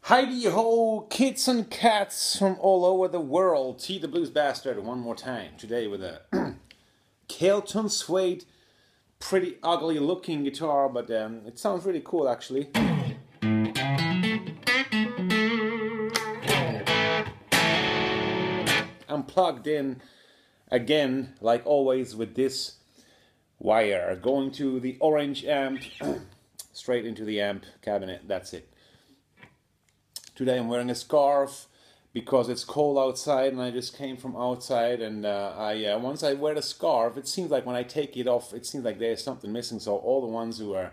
Heyhoo kids and cats from all over the world. See the Bluesbastard one more time. Today with a Kelton suede, pretty ugly looking guitar, but it sounds really cool actually. I'm plugged in again, like always, with this wire going to the orange amp, straight into the amp cabinet. That's it. Today I'm wearing a scarf because it's cold outside and I just came from outside, and once I wear the scarf, it seems like when I take it off, it seems like there's something missing. So all the ones who are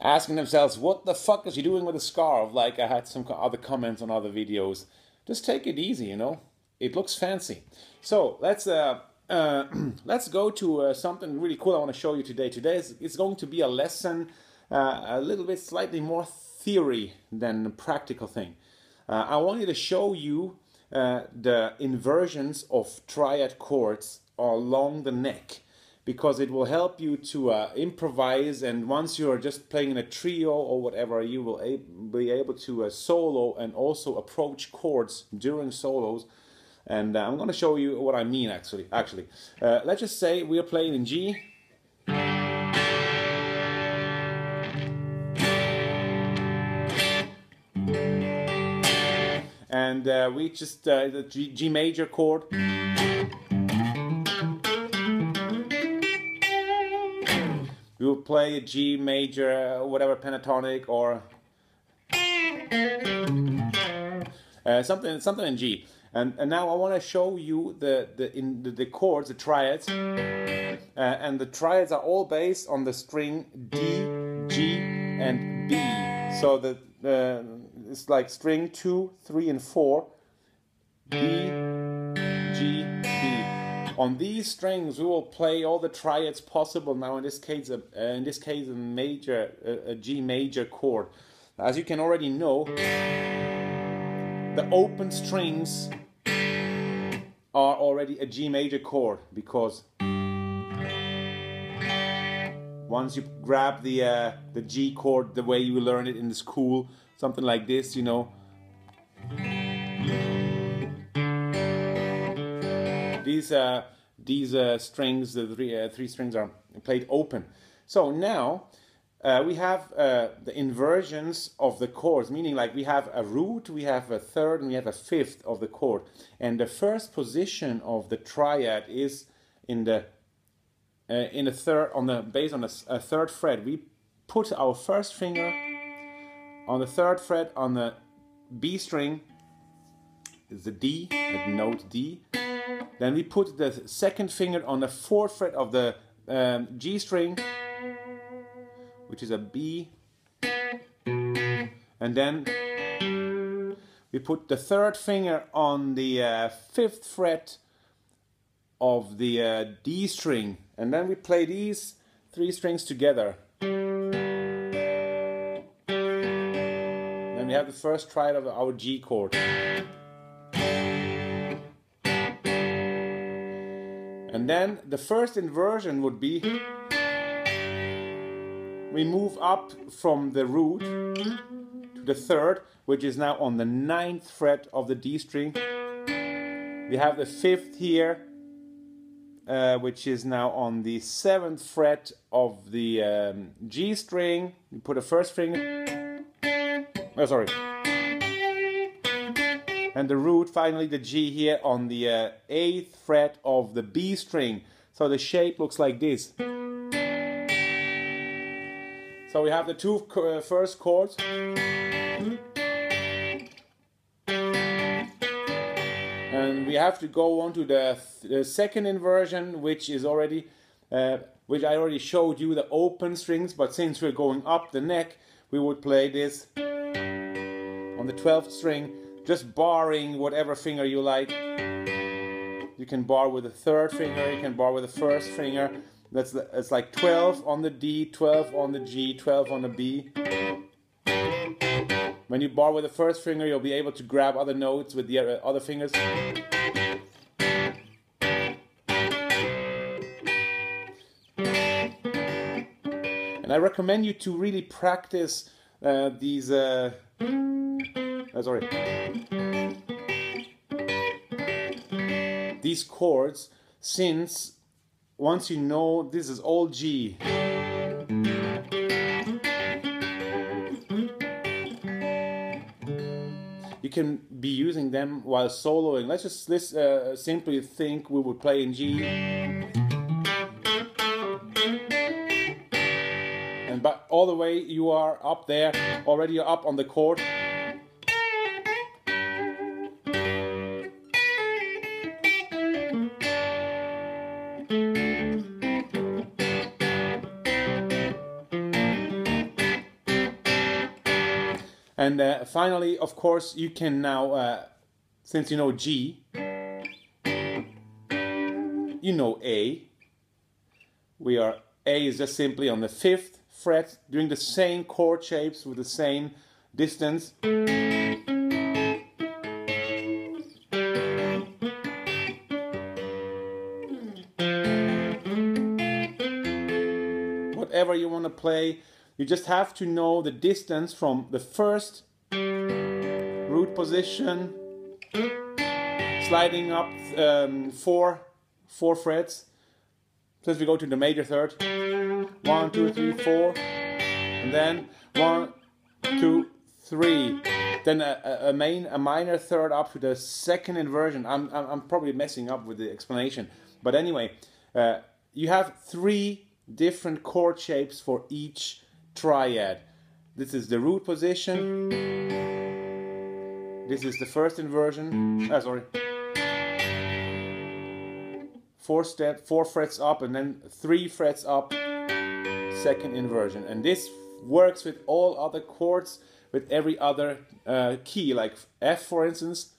asking themselves, what the fuck is he doing with a scarf? Like I had some other comments on other videos. Just take it easy, you know. It looks fancy. So let's go to something really cool I want to show you today. Today it's going to be a lesson, a little bit slightly more theory than a practical thing. I wanted to show you the inversions of triad chords along the neck, because it will help you to improvise, and once you are just playing in a trio or whatever, you will be able to solo and also approach chords during solos. And I'm going to show you what I mean actually. Let's just say we are playing in G. And we just, the G major chord. We will play a G major, whatever, pentatonic, or something in G. And now I want to show you the chords, the triads, and the triads are all based on the string D, G, and B. So it's like string 2, 3, and 4, D, G, B. On these strings, we will play all the triads possible. Now, in this case, a G major chord. As you can already know, the open strings are already a G major chord, because once you grab the G chord the way you learn it in the school, something like this, you know. These strings, the three strings, are played open. So now we have the inversions of the chords, meaning like we have a root, we have a third, and we have a fifth of the chord. And the first position of the triad is in the third, based on a third fret. We put our first finger on the third fret on the B string, is the D, the note D. Then we put the second finger on the fourth fret of the G string, which is a B. And then we put the third finger on the fifth fret of the D string. And then we play these three strings together. Then we have the first triad of our G chord. And then the first inversion would be, we move up from the root to the third, which is now on the 9th fret of the D string. We have the fifth here, which is now on the 7th fret of the G string. You put a first finger, and the root, finally the G here on the 8th fret of the B string. So the shape looks like this. So we have the two first chords. And we have to go on to the second inversion, which is already, which I already showed you, the open strings. But since we're going up the neck, we would play this on the 12th string, just barring whatever finger you like. You can bar with the third finger, you can bar with the first finger. It's like 12 on the D, 12 on the G, 12 on the B. When you bar with the first finger, you'll be able to grab other notes with the other fingers. And I recommend you to really practice these sorry. These chords, since once you know this is all G, you can be using them while soloing. Let's simply think we would play in G, and but all the way you are up there, already you're up on the chord. And finally, of course, you can now, since you know G, you know A. A is just simply on the 5th fret, doing the same chord shapes with the same distance. Whatever you want to play, you just have to know the distance from the first root position, sliding up 4 frets. So as we go to the major third, 1, 2, 3, 4, and then 1, 2, 3. Then a minor third up to the second inversion. I'm probably messing up with the explanation, but anyway, you have 3 different chord shapes for each triad. This is the root position. This is the first inversion. Sorry. 4 frets up and then 3 frets up, second inversion. And this works with all other chords, with every other key, like F for instance.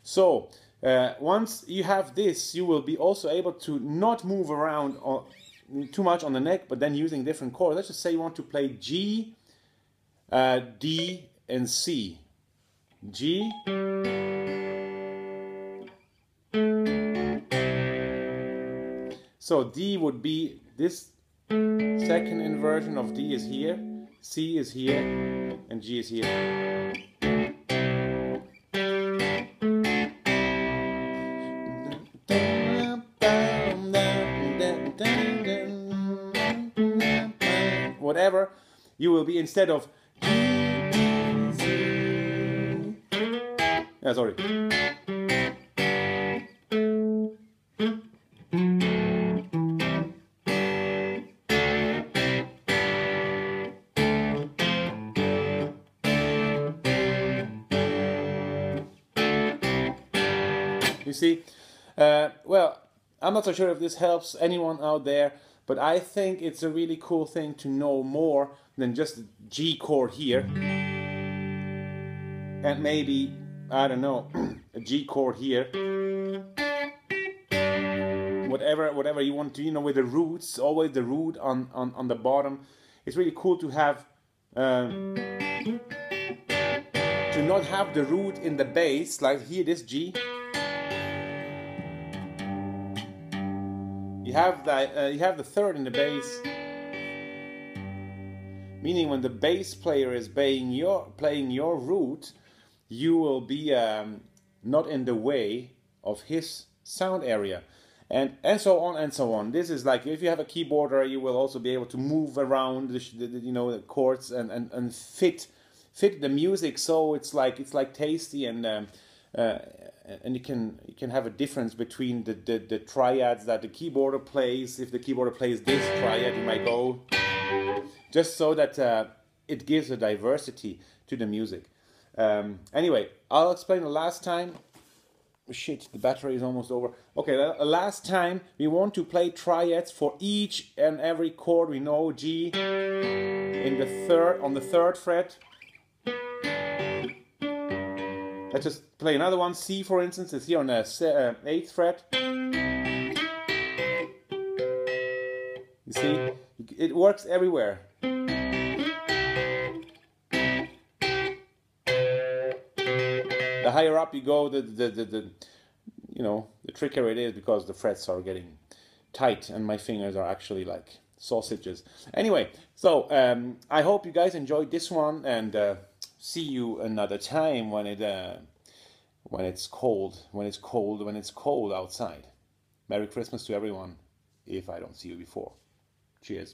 So once you have this, you will be also able to not move around too much on the neck, but then using different chords. Let's just say you want to play G, D, and C. G, so D would be this second inversion of D is here, C is here, and G is here. Whatever, you will be, instead of sorry. You see, well, I'm not so sure if this helps anyone out there, but I think it's a really cool thing to know more than just the G chord here, and maybe, I don't know, a G chord here. Whatever you want to, with the roots, always the root on the bottom. It's really cool to have to not have the root in the bass, like here, this G. You have the third in the bass, meaning when the bass player is playing your root, you will be not in the way of his sound area, and so on and so on. This is like, if you have a keyboarder, you will also be able to move around the chords and fit the music, so it's like tasty, and you can have a difference between the triads that the keyboarder plays. If the keyboarder plays this triad, you might go, just so that it gives a diversity to the music. Anyway, I'll explain the last time. Shit, the battery is almost over. Okay, the last time we want to play triads for each and every chord. We know G on the third fret. Let's just play another one. C, for instance, is here on the 8th fret. You see, it works everywhere. The higher up you go, the trickier it is, because the frets are getting tight, and my fingers are actually like sausages. Anyway, so I hope you guys enjoyed this one, and see you another time when it's cold outside. Merry Christmas to everyone, if I don't see you before. Cheers.